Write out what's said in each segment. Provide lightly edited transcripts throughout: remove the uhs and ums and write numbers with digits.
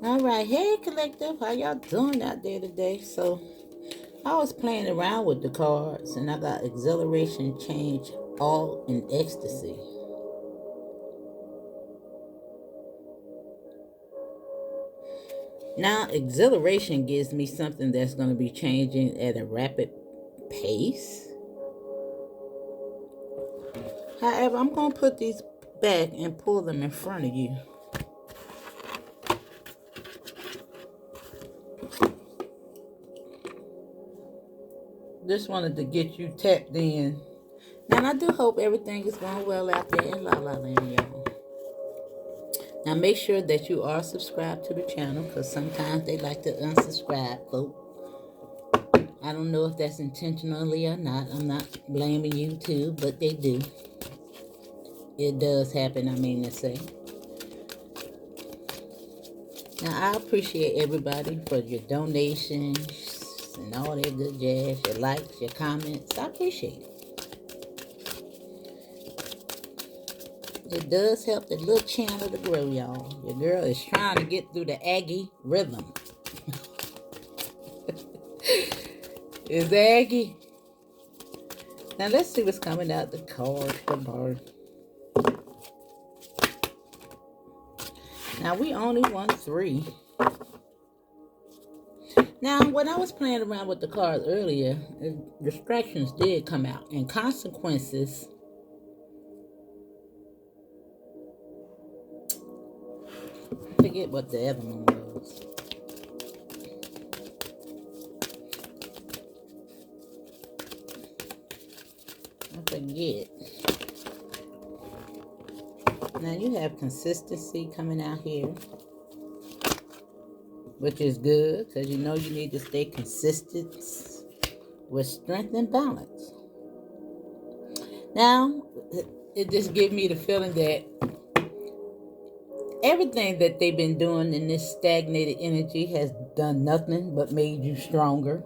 All right, hey collective, how y'all doing out there today? So I was playing around with the cards and I got exhilaration, change, all in ecstasy. Now exhilaration gives me something that's going to be changing at a rapid pace. However, I'm going to put these back and pull them in front of you. Just wanted to get you tapped in. And I do hope everything is going well out there in La La Land, y'all. Now make sure that you are subscribed to the channel because sometimes they like to unsubscribe, folks. I don't know if that's intentionally or not. I'm not blaming you too, but they do. It does happen, I mean to say. Now I appreciate everybody for your donations and all that good jazz, your likes, your comments. I appreciate it. It does help the little channel to grow, y'all. Your girl is trying to get through the Aggie rhythm. Is Aggie? Now let's see what's coming out the card for Bart. Now we only won 3. Now when I was playing around with the cards earlier, distractions did come out and consequences. I forget what the other one was. I forget. Now you have consistency coming out here, which is good because you know you need to stay consistent with strength and balance. Now, it just gives me the feeling that everything that they've been doing in this stagnated energy has done nothing but made you stronger.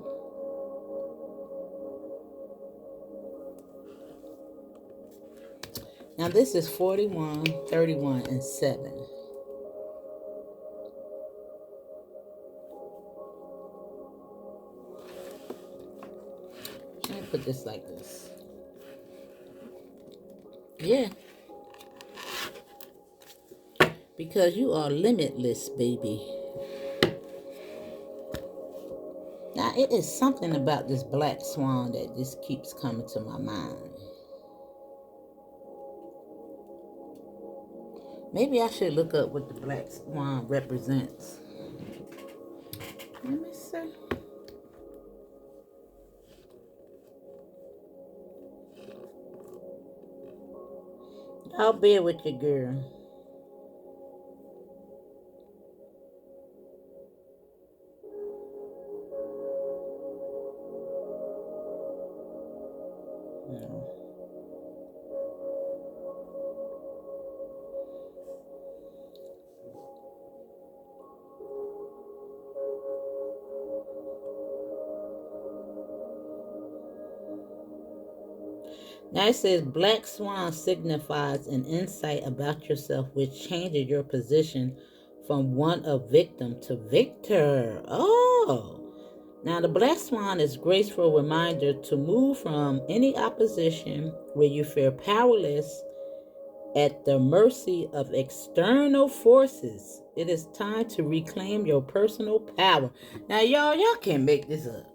Now this is 41, 31, and 7. Let me put this like this. Yeah. Because you are limitless, baby. Now, it is something about this black swan that just keeps coming to my mind. Maybe I should look up what the black swan represents. Let me see. I'll bear with your girl. No. Now it says black swan signifies an insight about yourself which changes your position from one of victim to victor. Oh. Now the black swan is a graceful reminder to move from any opposition where you feel powerless at the mercy of external forces. It is time to reclaim your personal power. Now y'all can't make this up.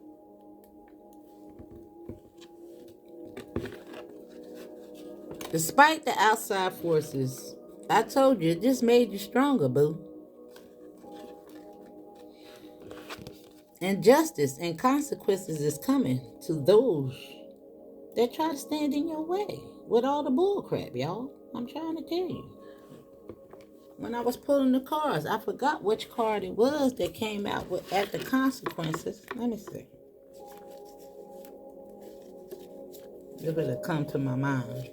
Despite the outside forces, I told you, it just made you stronger, boo. And justice and consequences is coming to those that try to stand in your way with all the bull crap, y'all. I'm trying to tell you. When I was pulling the cards, I forgot which card it was that came out with at the consequences. Let me see. It will come to my mind.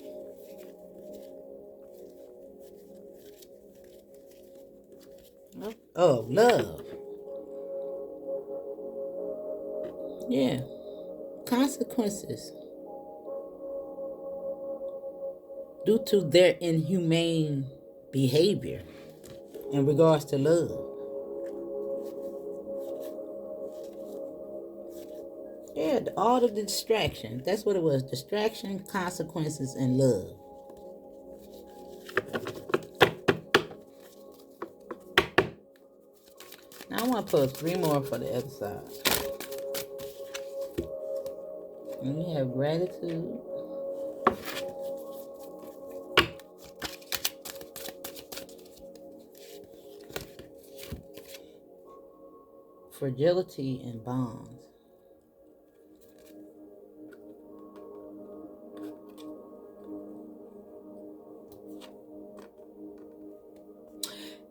Oh, love. Yeah. Consequences due to their inhumane behavior in regards to love. Yeah, all of the distraction. That's what it was. Distraction, consequences, and love. Now I want to put 3 more for the other side. And we have gratitude, fragility, and bonds.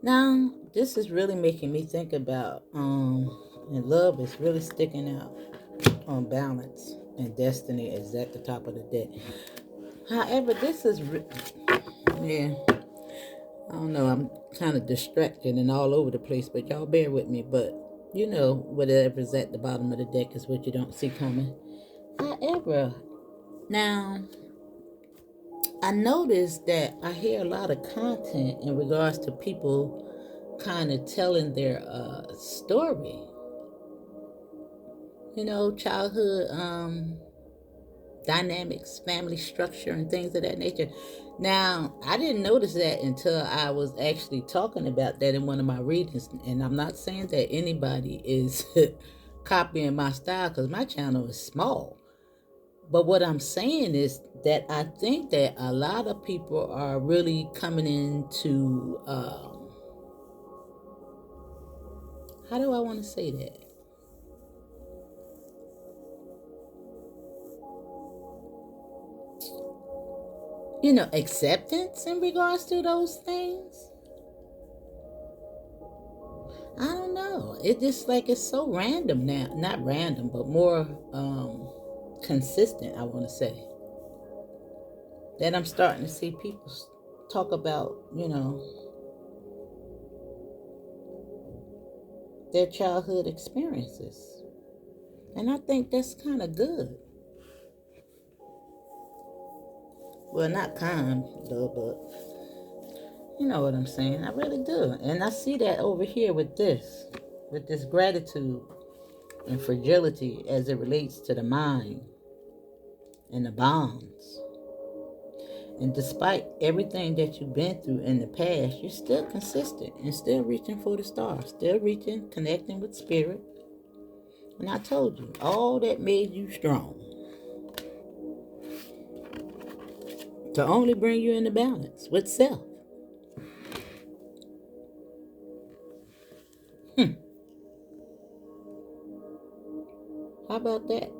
Now, this is really making me think about, and love is really sticking out on balance, and destiny is at the top of the deck. However, this is, yeah, I don't know, I'm kind of distracted and all over the place, but y'all bear with me. But you know, whatever's at the bottom of the deck is what you don't see coming. However, now, I noticed that I hear a lot of content in regards to people kind of telling their story. You know, childhood dynamics, family structure, and things of that nature. Now, I didn't notice that until I was actually talking about that in one of my readings. And I'm not saying that anybody is copying my style, because my channel is small. But what I'm saying is that I think that a lot of people are really coming into, how do I want to say that? You know, acceptance in regards to those things. I don't know. It just like it's so random now. Not random, but more consistent, I want to say. That I'm starting to see people talk about, you know, their childhood experiences. And I think that's kind of good. Well, not kind, though, but you know what I'm saying. I really do. And I see that over here with this gratitude and fragility as it relates to the mind and the bonds. And despite everything that you've been through in the past, you're still consistent and still reaching for the stars, still reaching, connecting with spirit. And I told you, all that made you strong to only bring you into balance with self. How about that?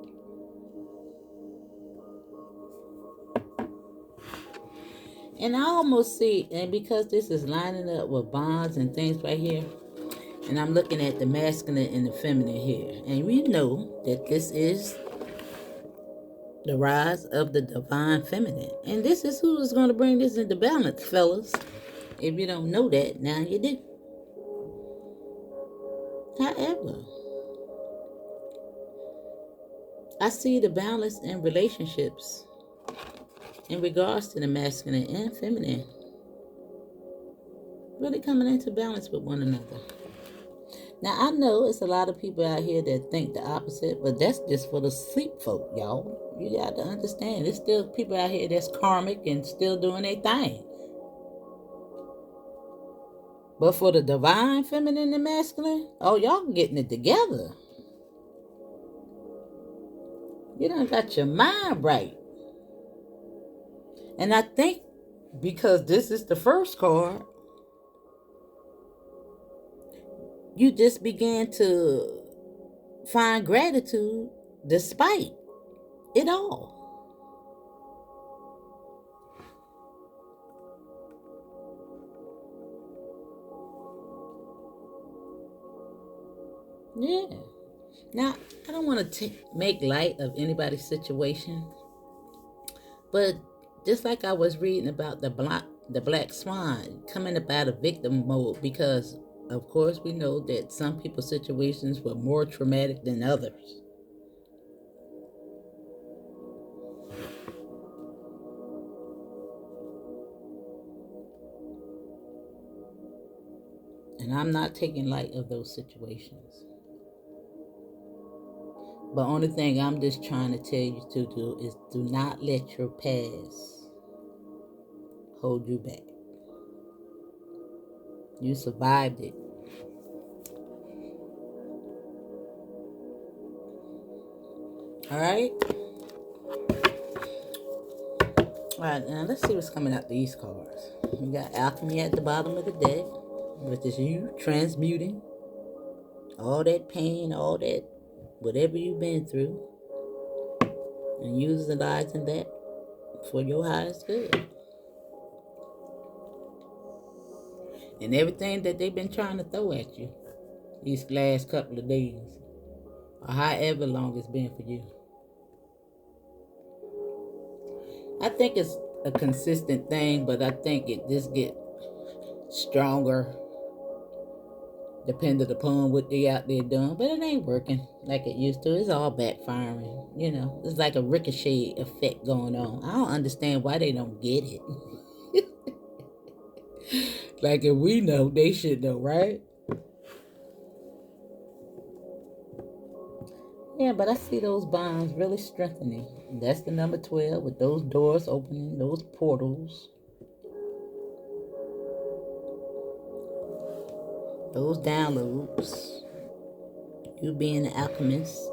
And I almost see, and because this is lining up with bonds and things right here, and I'm looking at the masculine and the feminine here, and we know that this is the rise of the divine feminine. And this is who is going to bring this into balance, fellas. If you don't know that, now you do. However, I see the balance in relationships in regards to the masculine and feminine really coming into balance with one another. Now, I know it's a lot of people out here that think the opposite, but that's just for the sleep folk, y'all. You got to understand, there's still people out here that's karmic and still doing their thing. But for the divine feminine and masculine, oh, y'all getting it together. You done got your mind right. And I think because this is the first card, you just began to find gratitude despite it all. Yeah. Now, I don't want to make light of anybody's situation, but just like I was reading about the black swan coming up out of victim mode, because of course we know that some people's situations were more traumatic than others. And I'm not taking light of those situations. But only thing I'm just trying to tell you to do is do not let your past hold you back. You survived it. All right? All right, now let's see what's coming out these cards. We got alchemy at the bottom of the deck, which is you transmuting all that pain, all that, whatever you've been through, and utilizing that for your highest good. And everything that they've been trying to throw at you these last couple of days, or however long it's been for you. I think it's a consistent thing, but I think it just get stronger depending upon what they out there doing. But it ain't working like it used to. It's all backfiring. You know, it's like a ricochet effect going on. I don't understand why they don't get it. Like if we know, they should know, right? Yeah, but I see those bonds really strengthening. That's the number 12 with those doors opening, those portals, those downloads. You being an alchemist.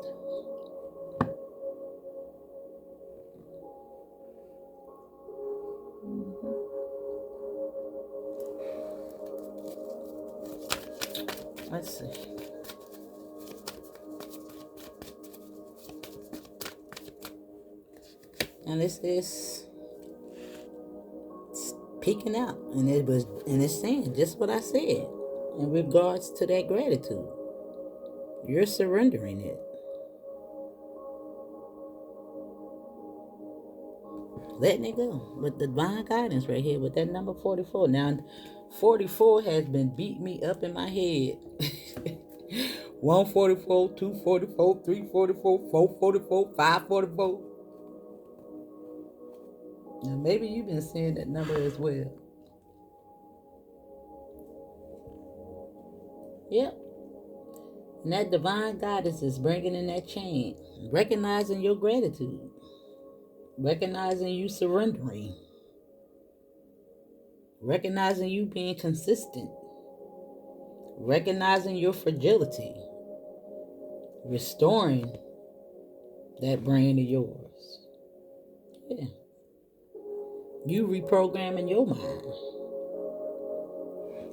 Let's see. And this is peeking out, and it's saying just what I said in regards to that gratitude. You're surrendering it, letting it go with divine guidance right here with that number 44. Now, 44 has been beating me up in my head. 144, 244, 344, 444, 544. Now, maybe you've been seeing that number as well. Yep. And that divine guidance is bringing in that change. Recognizing your gratitude. Recognizing you surrendering. Recognizing you being consistent. Recognizing your fragility. Restoring that brain of yours. Yeah. You reprogramming your mind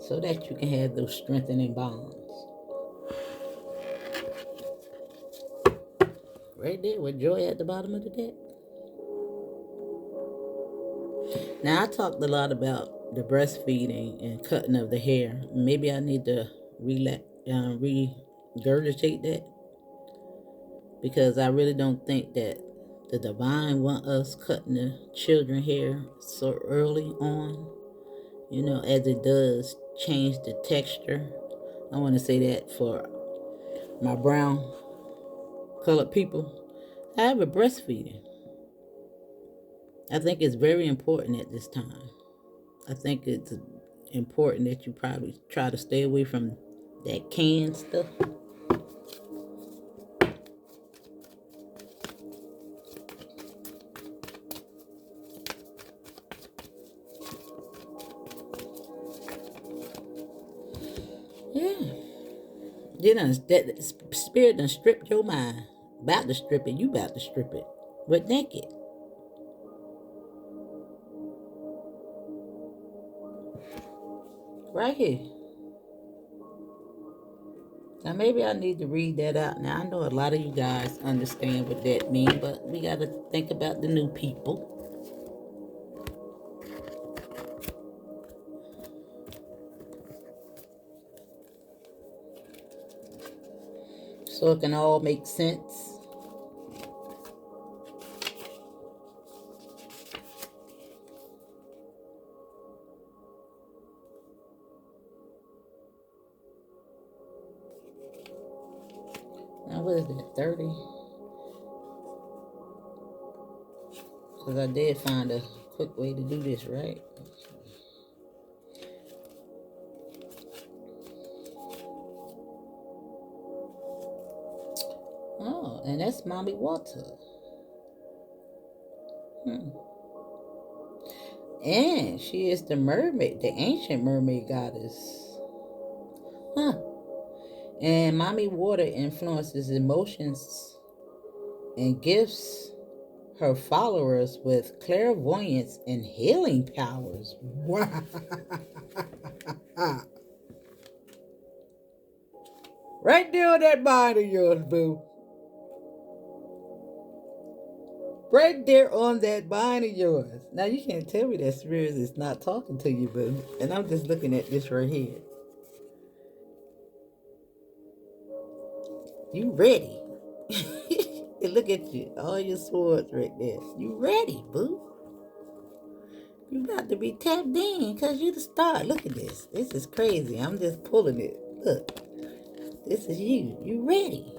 so that you can have those strengthening bonds. Right there with joy at the bottom of the deck. Now, I talked a lot about the breastfeeding and cutting of the hair. Maybe I need to regurgitate that, because I really don't think that the divine want us cutting the children hair so early on, you know, as it does change the texture. I want to say that for my brown colored people. However, breastfeeding, I think it's very important at this time. I think it's important that you probably try to stay away from that canned stuff. Yeah. You know, that spirit done stripped your mind. About to strip it, you about to strip it. But naked. Right here. Now maybe I need to read that out. Now I know a lot of you guys understand what that means, but we got to think about the new people. So it can all make sense. Now what is that, 30? Because I did find a quick way to do this, right? Oh, and that's Mommy Water. Hmm. And she is the mermaid, the ancient mermaid goddess. Huh. And Mommy Water influences emotions and gifts her followers with clairvoyance and healing powers. Wow. Right there on that mind of yours, boo. Right there on that mind of yours. Now you can't tell me that spirit is not talking to you, boo. And I'm just looking at this right here. You ready? And look at you, all your swords right there. You ready, boo? You got to be tapped in because you the star. Look at this. This is crazy. I'm just pulling it. Look, this is you. You ready?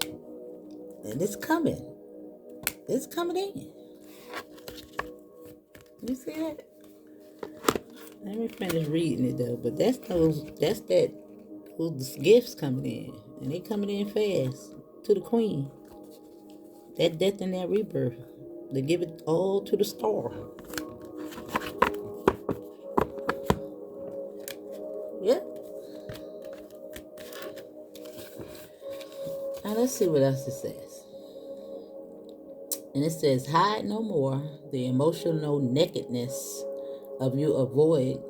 And it's coming. It's coming in. You see that? Let me finish reading it though. But those gifts coming in. And they coming in fast to the queen. That death and that rebirth. They give it all to the star. Yep. Now let's see what else it says. And it says, hide no more the emotional nakedness of you avoid.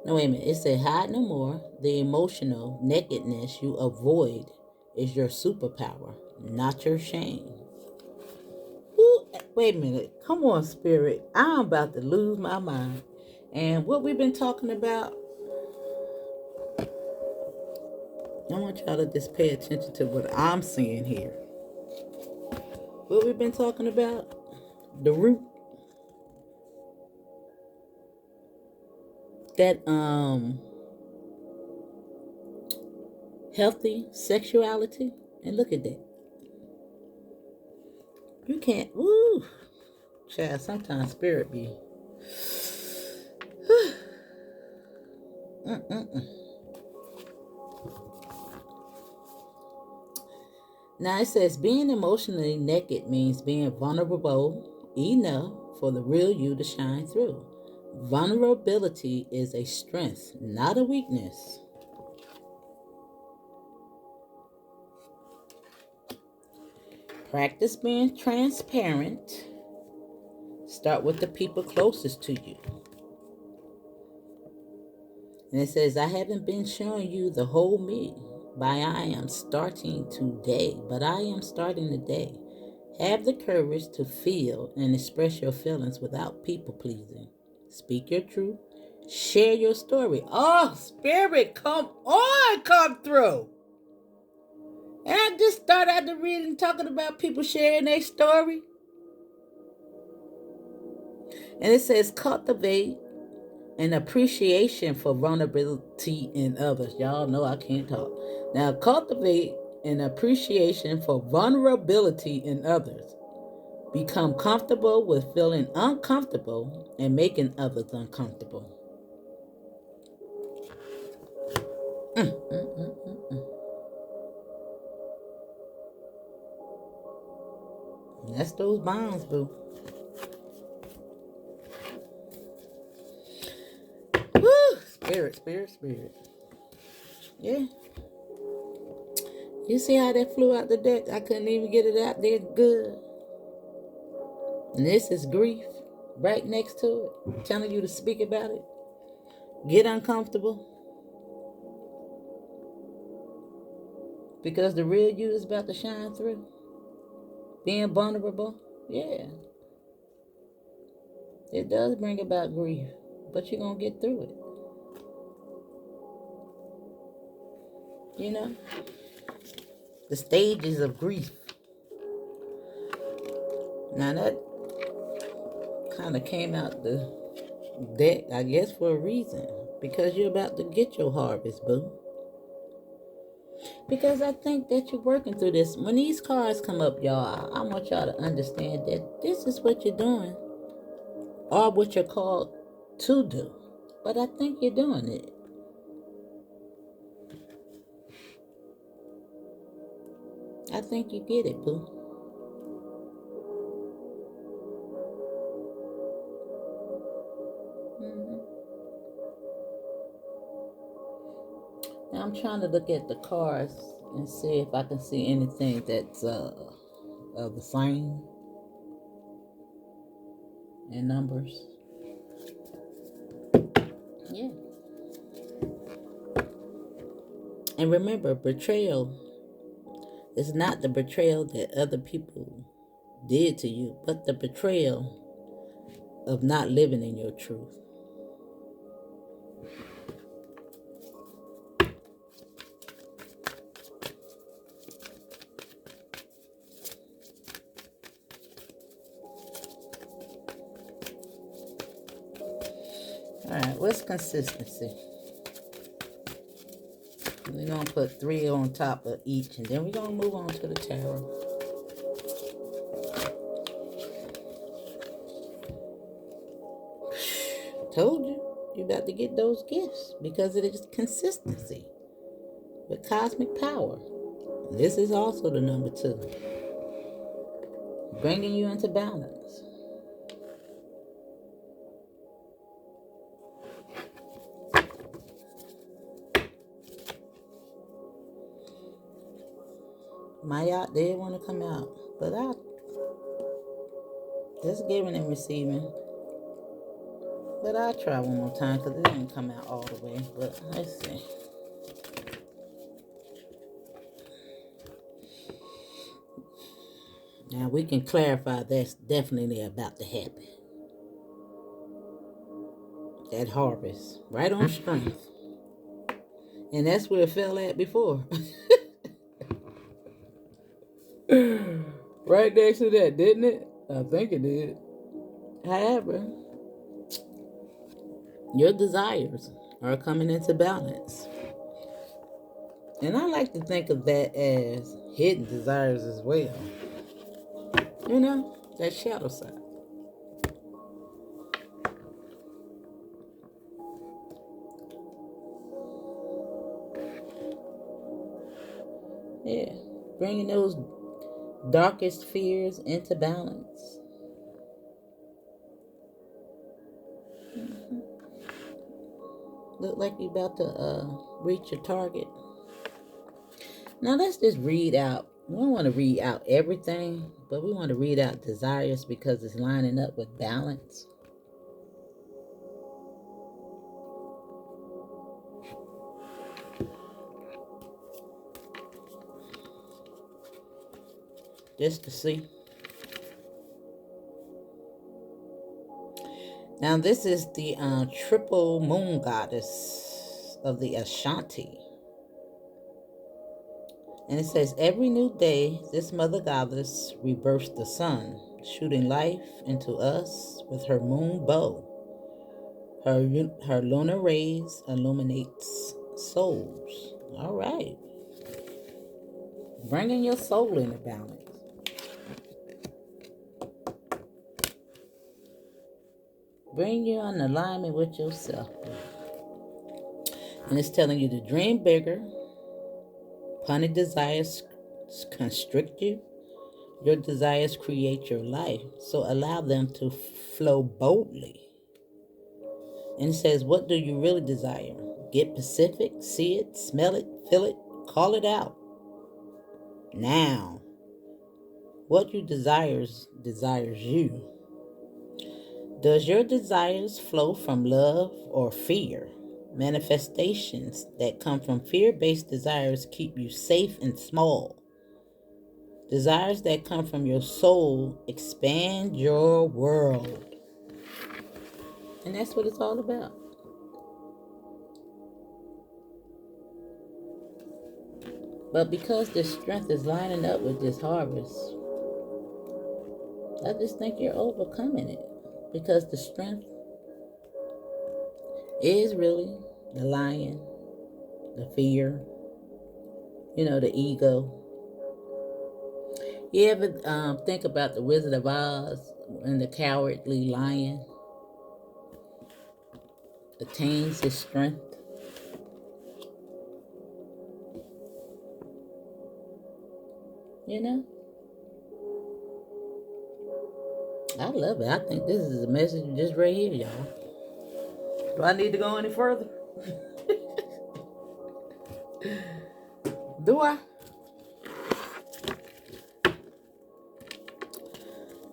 No, wait a minute. It said, hide no more the emotional nakedness you avoid is your superpower, not your shame. Ooh, wait a minute. Come on, spirit. I'm about to lose my mind. And what we've been talking about, I want y'all to just pay attention to what I'm seeing here. What we've been talking about, the root, that healthy sexuality. And look at that. You can't, woo. Child, sometimes spirit be. Now it says being emotionally naked means being vulnerable enough for the real you to shine through. Vulnerability is a strength, not a weakness. Practice being transparent. Start with the people closest to you. And it says, I haven't been showing you the whole me by I am starting today, but I am starting today. Have the courage to feel and express your feelings without people pleasing. Speak your truth. Share your story. Oh, spirit, come on, come through. And I just started out the reading talking about people sharing their story. And it says, cultivate an appreciation for vulnerability in others. Y'all know I can't talk. Now, cultivate an appreciation for vulnerability in others. Become comfortable with feeling uncomfortable and making others uncomfortable. Mm, mm, mm, mm, mm. That's those bonds, boo. Woo! Spirit, spirit, spirit. Yeah. You see how that flew out the deck? I couldn't even get it out there good. And this is grief right next to it, telling you to speak about it. Get uncomfortable. Because the real you is about to shine through. Being vulnerable. Yeah. It does bring about grief. But you're going to get through it. You know? The stages of grief. Now that kind of came out the deck, I guess, for a reason. Because you're about to get your harvest, boo. Because I think that you're working through this. When these cards come up, y'all, I want y'all to understand that this is what you're doing. Or what you're called to do. But I think you're doing it. I think you get it, boo. Now I'm trying to look at the cards and see if I can see anything that's the same in numbers. Yeah. And remember, betrayal is not the betrayal that other people did to you, but the betrayal of not living in your truth. All right, what's consistency? We're going to put 3 on top of each, and then we're going to move on to the tarot. Told you, you about to get those gifts because it is consistency with cosmic power. This is also the number 2, bringing you into balance. My yacht did want to come out, but I just giving and receiving. But I'll try one more time because it didn't come out all the way. But let's see. Now we can clarify that's definitely about to happen. That harvest, right on strength. And that's where it fell at before. Right next to that, didn't it? I think it did. However, your desires are coming into balance. And I like to think of that as hidden desires as well. You know, that shadow side. Yeah, bringing those darkest fears into balance. Look like you're about to reach your target. Now let's just read out. We don't want to read out everything, but we want to read out desires because it's lining up with balance. Just to see. Now this is the triple moon goddess of the Ashanti. And it says, every new day, this mother goddess rebirths the sun, shooting life into us with her moon bow. Her lunar rays illuminates souls. All right. Bringing your soul into balance. Bring you in alignment with yourself. And it's telling you to dream bigger. Punny desires constrict you. Your desires create your life. So allow them to flow boldly. And it says, what do you really desire? Get specific, see it, smell it, feel it, call it out. Now, what you desires you. Does your desires flow from love or fear? Manifestations that come from fear-based desires keep you safe and small. Desires that come from your soul expand your world. And that's what it's all about. But because this strength is lining up with this harvest, I just think you're overcoming it. Because the strength is really the lion, the fear, the ego. You ever think about the Wizard of Oz and the cowardly lion attains his strength? You know? I love it. I think this is a message just right here, y'all. Do I need to go any further? Do I?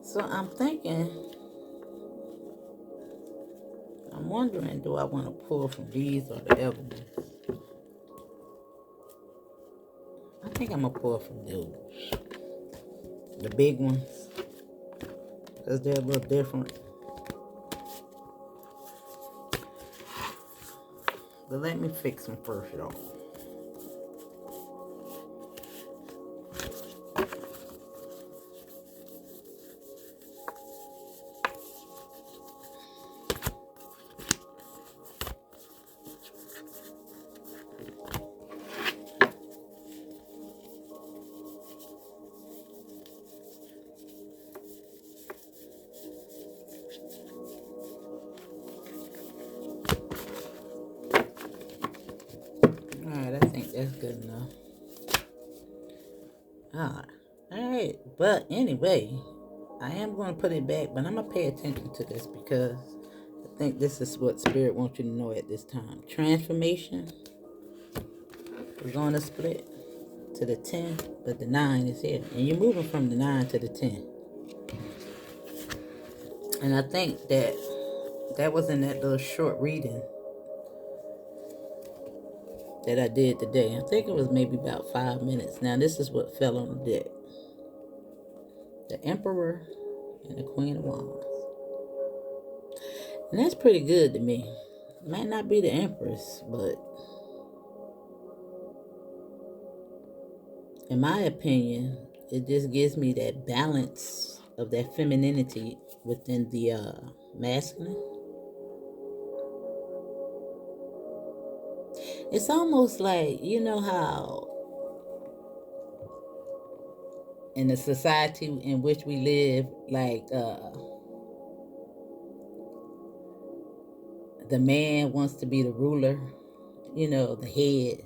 So I'm thinking, I'm wondering, do I want to pull from these or the other ones? I think I'm going to pull from those. The big ones. Because they're a little different. But let me fix them first, y'all. Alright, I think that's good enough. Alright, but anyway, I am going to put it back, but I'm going to pay attention to this because I think this is what Spirit wants you to know at this time. Transformation. We're going to split to the 10, but the 9 is here. And you're moving from the 9 to the 10. And I think that was in that little short reading that I did today. I think it was maybe about 5 minutes. Now, this is what fell on the deck. The Emperor and the Queen of Wands. And that's pretty good to me. Might not be the Empress, but in my opinion, it just gives me that balance of that femininity within the masculine. It's almost like, you know how in the society in which we live, like the man wants to be the ruler, you know, the head.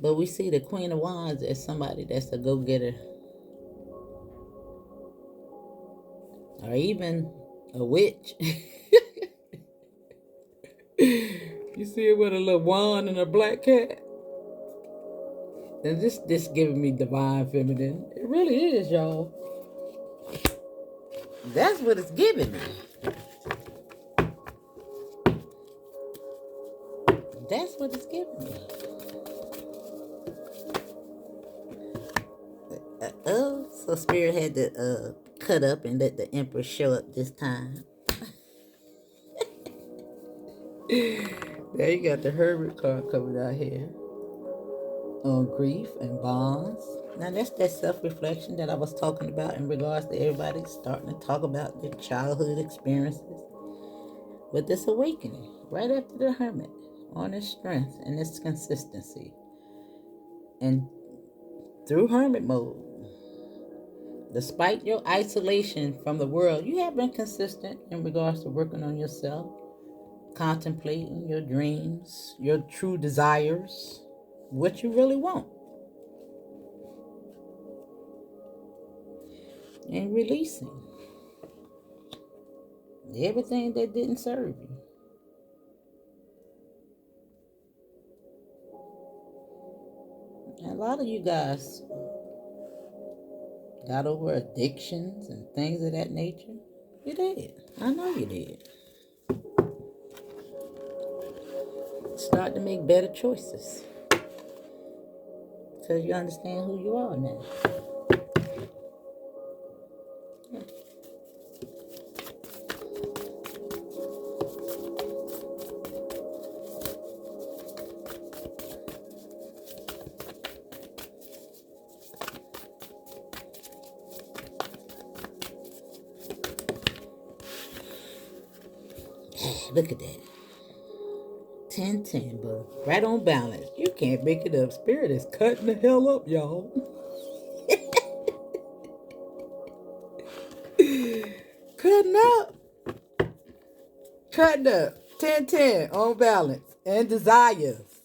But we see the Queen of Wands as somebody that's a go-getter. Or even a witch. You see it with a little wand and a black cat? And this giving me divine feminine. It really is, y'all. That's what it's giving me. That's what it's giving me. So Spirit had to cut up and let the Empress show up this time. There you got the Hermit card coming out here. On grief and bonds. Now that's that self-reflection that I was talking about in regards to everybody starting to talk about their childhood experiences. With this awakening, right after the Hermit, on its strength and its consistency. And through Hermit mode, despite your isolation from the world, you have been consistent in regards to working on yourself, contemplating your dreams, your true desires, what you really want, and releasing everything that didn't serve you. And a lot of you guys got over addictions and things of that nature. You did. I know you did. Start to make better choices. Because you understand who you are now. Look at that. 10-10, bro. Right on balance. You can't make it up. Spirit is cutting the hell up, y'all. Cutting up. Cutting up. 10-10 on balance. And desires.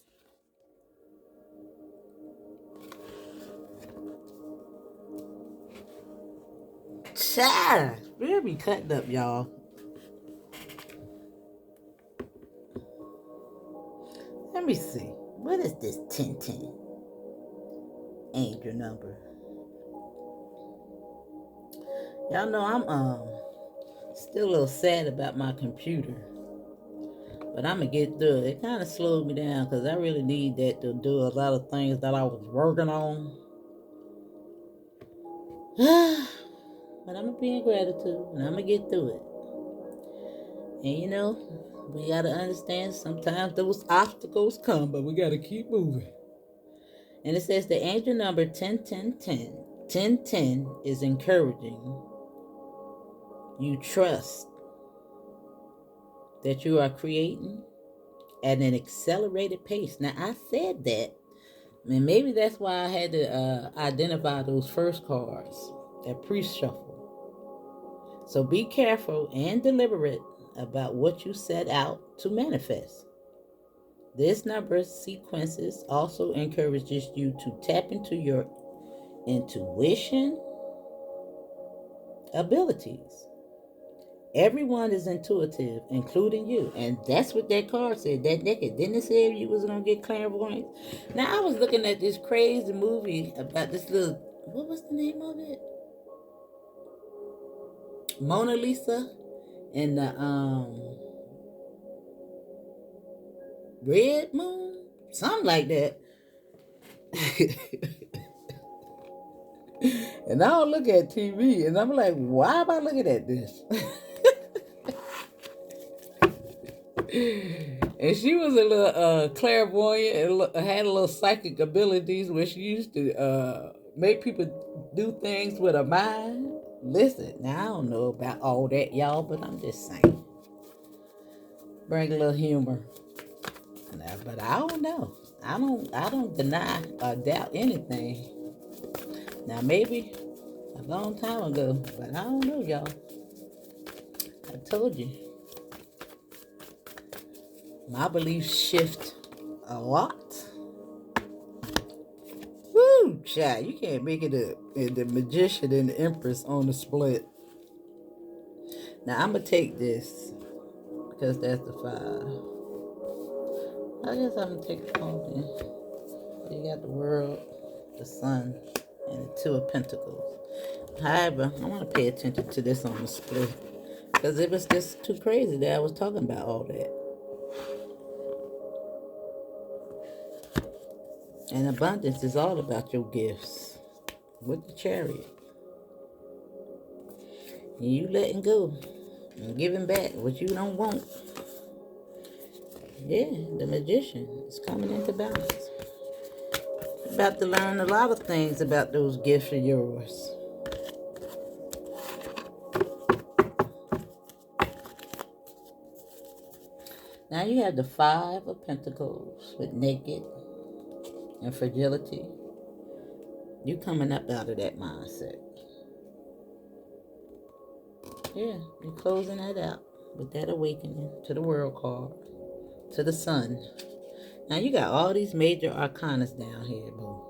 Child, we'll be cutting up, y'all. Let me see. What is this 1010? Angel number. Y'all know I'm still a little sad about my computer. But I'm going to get through it. It kind of slowed me down because I really need that to do a lot of things that I was working on. But I'm going to be in gratitude and I'm going to get through it. And you know, we got to understand sometimes those obstacles come, but we got to keep moving. And it says the angel number 101010. 1010 is encouraging. You trust that you are creating at an accelerated pace. Now, I said that, and maybe that's why I had to identify those first cards, that pre-shuffle. So be careful and deliberate about what you set out to manifest. This number sequences also encourages you to tap into your intuition abilities. Everyone is intuitive, including you. And that's what that card said. That naked. Didn't it say you was going to get clairvoyance? Now, I was looking at this crazy movie about this little... What was the name of it? Mona Lisa and the Red Moon? Something like that. And I don't look at TV. And I'm like, why am I looking at this? And she was a little clairvoyant and had a little psychic abilities where she used to make people do things with her mind. Listen, now I don't know about all that, y'all, but I'm just saying. Bring a little humor. Now, but I don't know. I don't deny or doubt anything. Now maybe a long time ago, but I don't know, y'all. I told you. My beliefs shift a lot. Woo, child, you can't make it the magician and the empress on the split. Now I'm gonna take this because that's the 5. I guess I'm gonna take the pumpkin. You got the world, the sun, and the 2 of pentacles. However, I want to pay attention to this on the split because it was just too crazy that I was talking about all that. And abundance is all about your gifts with the Chariot. And you letting go and giving back what you don't want. Yeah, the magician is coming into balance. You're about to learn a lot of things about those gifts of yours. Now you have the 5 of Pentacles with naked and fragility. You coming up out of that mindset. Yeah, you're closing that out with that awakening to the world card, to the sun. Now you got all these major arcanas down here, boo.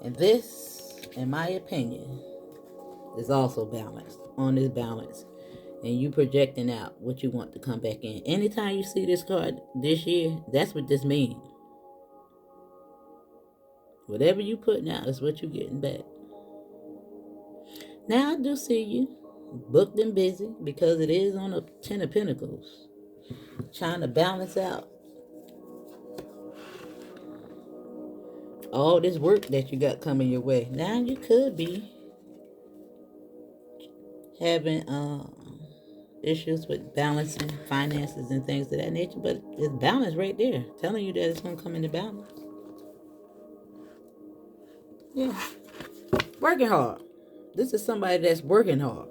And this, in my opinion, is also balanced, on this balance. And you projecting out what you want to come back in. Anytime you see this card this year, that's what this means. Whatever you putting out is what you're getting back. Now I do see you booked and busy because it is on a 10 of Pentacles. Trying to balance out all this work that you got coming your way. Now you could be having issues with balancing finances and things of that nature, but it's balance right there, telling you that it's going to come into balance. Yeah. Working hard. This is somebody that's working hard.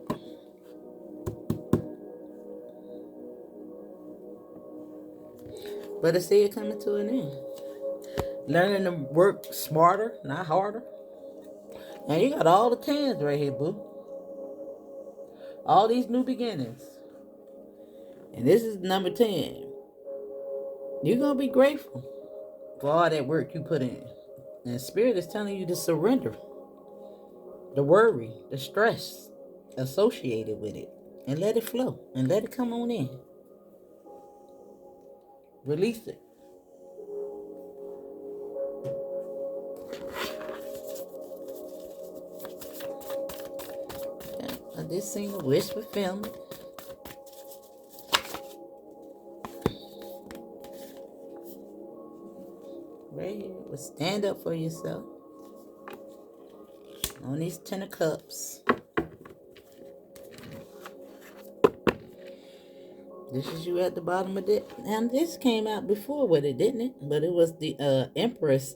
But I see it coming to an end. Learning to work smarter, not harder. And you got all the 10s right here, boo. All these new beginnings. And this is number 10. You're going to be grateful for all that work you put in. And Spirit is telling you to surrender the worry, the stress associated with it, and let it flow and let it come on in. Release it. Okay. I just seen a wish fulfillment. Right here. Well, stand up for yourself. On these 10 of cups. This is you at the bottom of it. And this came out before with it, didn't it? But it was the Empress.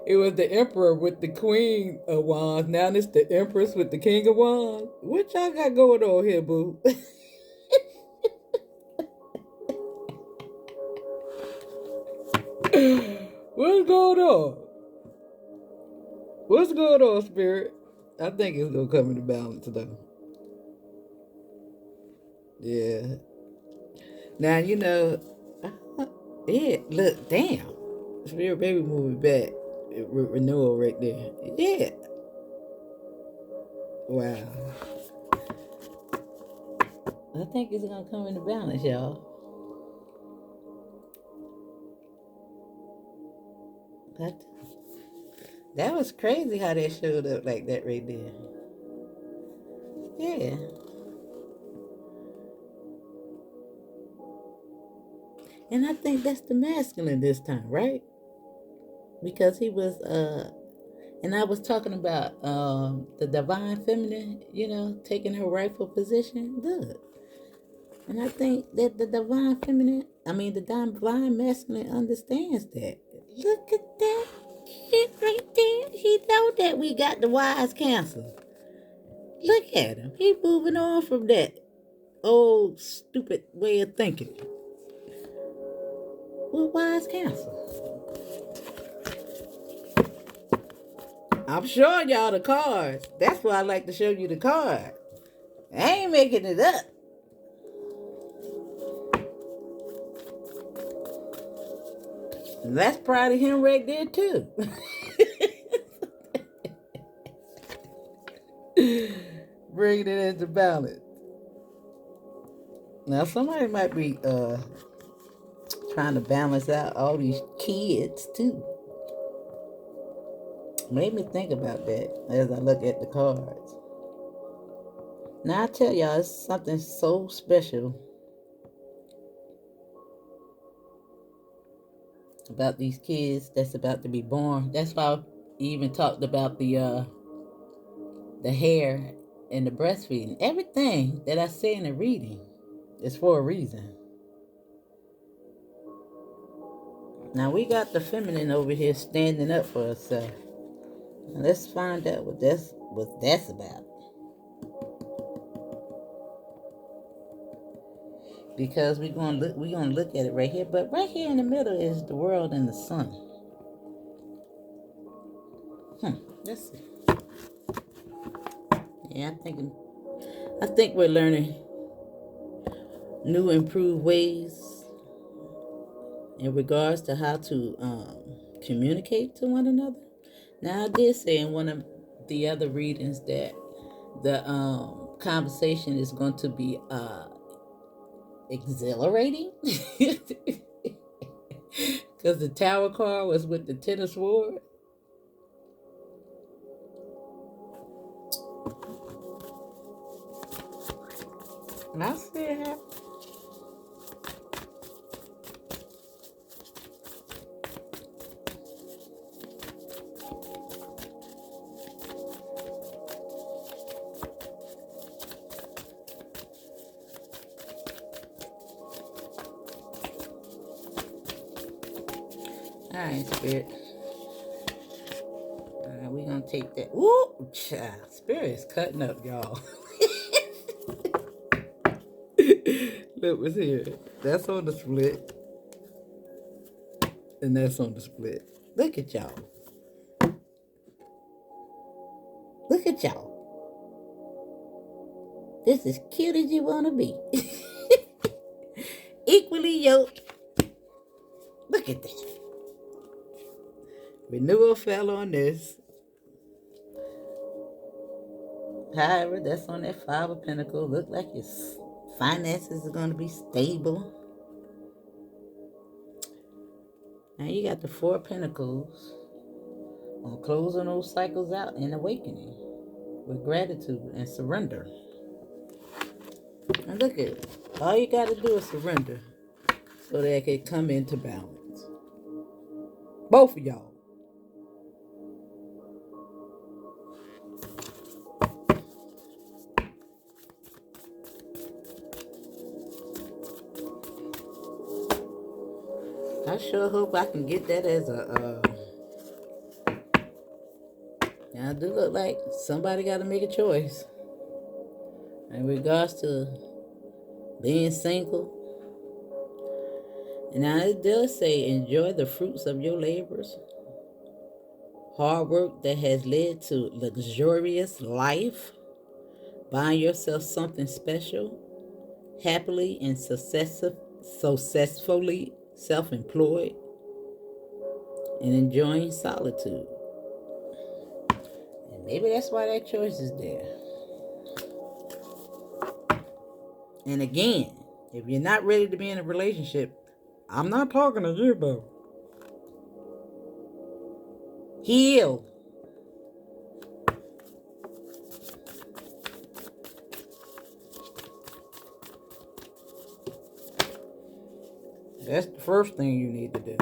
It was the Emperor with the Queen of Wands. Now it's the Empress with the King of Wands. What y'all got going on here, boo? What's going on? What's going on, Spirit? I think it's gonna come into balance though. Yeah. Now you know. Yeah. Look, damn. Spirit baby moving back. Renewal right there. Yeah. Wow. I think it's gonna come into balance, y'all. That was crazy how that showed up like that right there. Yeah. And I think that's the masculine this time, right? Because he was and I was talking about the divine feminine, taking her rightful position. Look. And I think that the divine masculine understands that. Look at that shit right there. He know that we got the wise cancer. Look at him. He moving on from that old stupid way of thinking. Well, wise cancer. I'm showing y'all the cards. That's why I like to show you the card. I ain't making it up. And that's proud of him right there too. Bringing it into balance. Now somebody might be trying to balance out all these kids too. Made me think about that as I look at the cards. Now I tell y'all, it's something so special about these kids that's about to be born. That's why I even talked about the hair and the breastfeeding. Everything that I say in the reading is for a reason. Now we got the feminine over here standing up for herself. Now let's find out what that's about. Because we're gonna look at it right here, but right here in the middle is the world and the sun. Let's see. Yeah, I think we're learning new, improved ways in regards to how to communicate to one another. Now, I did say in one of the other readings that the conversation is going to be exhilarating. Because the Tower card was with the Ten of Swords. And I see it happen. All right, Spirit. All right, we're going to take that. Ooh, child. Spirit is cutting up, y'all. Look what's here. That's on the split. And that's on the split. Look at y'all. Look at y'all. This is cute as you want to be. equally yoked. Look at that. Renewal fell on this. However, that's on that Five of Pentacles. Look like your finances are going to be stable. Now you got the Four of Pentacles on closing those cycles out and awakening with gratitude and surrender. And look at it. All you got to do is surrender so that it can come into balance. Both of y'all. I sure hope I can get that as a, now it do look like somebody got to make a choice. In regards to being single. And now it does say, enjoy the fruits of your labors. Hard work that has led to luxurious life. Buying yourself something special. Happily and successfully self-employed. And enjoying solitude. And maybe that's why that choice is there. And again, if you're not ready to be in a relationship, I'm not talking to you, bro. Heal. That's the first thing you need to do.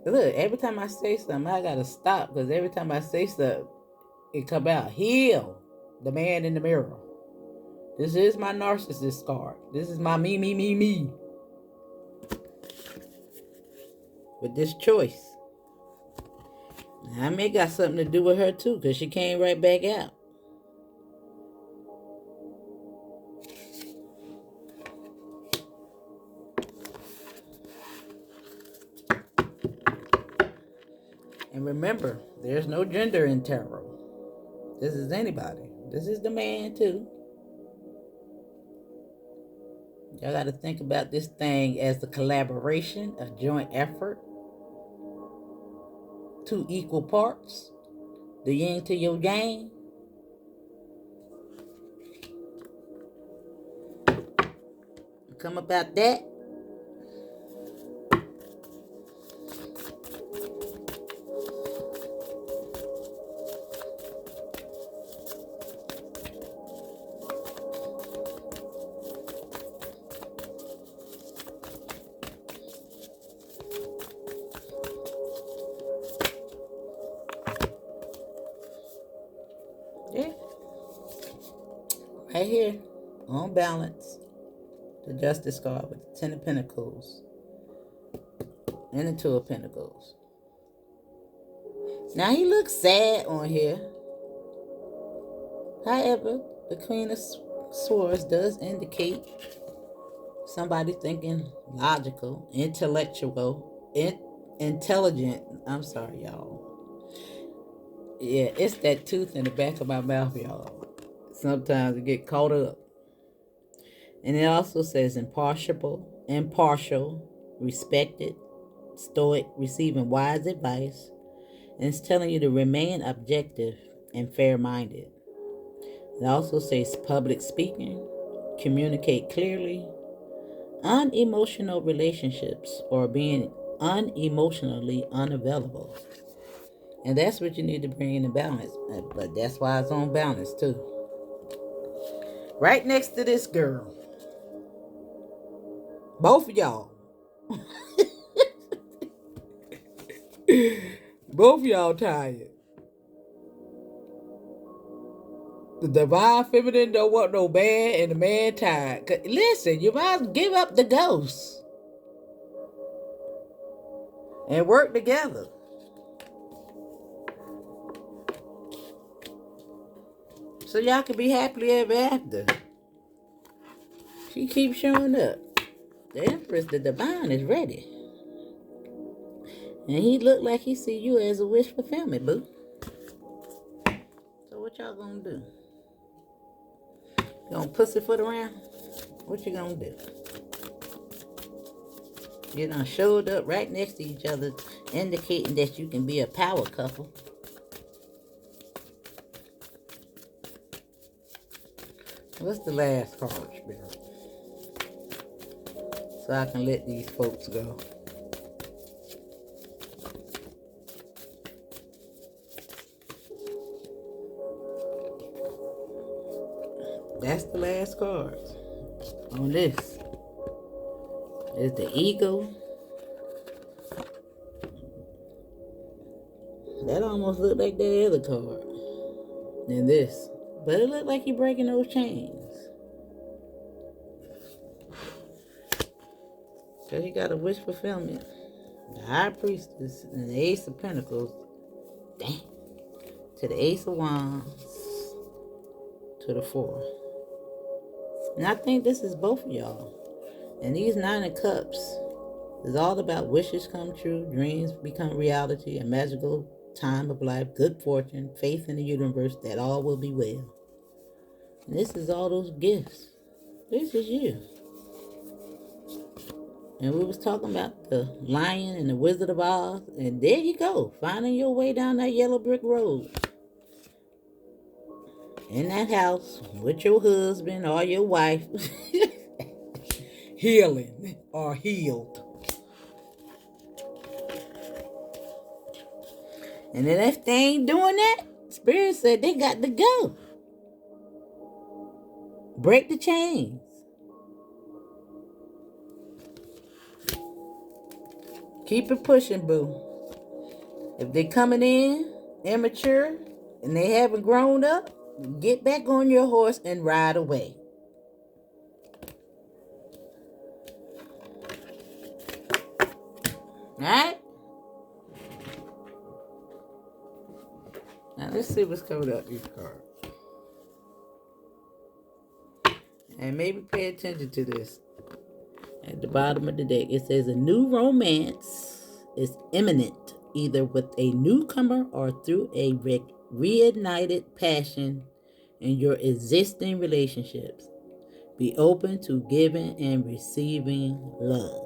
Look, every time I say something, I gotta stop, because every time I say something, it come out. Heal. The man in the mirror. This is my narcissist card. This is my me. With this choice. I may got something to do with her too, because she came right back out. And remember, there's no gender in tarot. This is anybody. This is the man too. Y'all got to think about this thing as a collaboration, a joint effort. 2 equal parts. The yin to your yang. Come about that. Yeah. Right here, on balance, the Justice card with the 10 of Pentacles and the 2 of Pentacles. Now he looks sad on here. However, the Queen of Swords does indicate somebody thinking logical, intellectual, intelligent. I'm sorry, y'all. Yeah, it's that tooth in the back of my mouth, y'all. Sometimes I get caught up. And it also says impartial, respected, stoic, receiving wise advice. And it's telling you to remain objective and fair-minded. It also says public speaking, communicate clearly, unemotional relationships, or being unemotionally unavailable. And that's what you need to bring into balance. But that's why it's on balance too. Right next to this girl. Both of y'all. Both of y'all tired. The divine feminine don't want no man, and the man tired. Listen, you might as well give up the ghost and work together. So y'all can be happily ever after. She keeps showing up. The Empress, the divine, is ready. And he look like he see you as a wish fulfillment, boo. So what y'all gonna do? You gonna pussyfoot around? What you gonna do? You done showed up right next to each other, indicating that you can be a power couple. What's the last card, Spirit? So I can let these folks go. That's the last card. On this is the ego. That almost looked like that other card. And this. But it looked like you're breaking those chains. So you got a wish fulfillment. The High Priestess and the Ace of Pentacles. Damn. To the Ace of Wands. To the 4. And I think this is both of y'all. And these 9 of Cups is all about wishes come true, dreams become reality, a magical time of life, good fortune, faith in the universe that all will be well. And this is all those gifts. This is you. And we was talking about the Lion and the Wizard of Oz. And there you go. Finding your way down that yellow brick road. In that house with your husband or your wife. Healing or healed. And then if they ain't doing that, Spirit said they got to go. Break the chains. Keep it pushing, boo. If they coming in immature and they haven't grown up, get back on your horse and ride away. Alright? Now let's see what's coming up these cards. And maybe pay attention to this. At the bottom of the deck, it says a new romance is imminent, either with a newcomer or through a reignited passion in your existing relationships. Be open to giving and receiving love.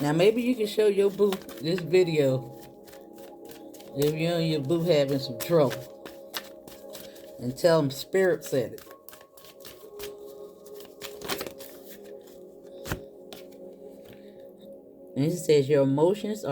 Now maybe you can show your boo this video if you and your boo having some trouble. And tell them Spirit said it. And it says your emotions are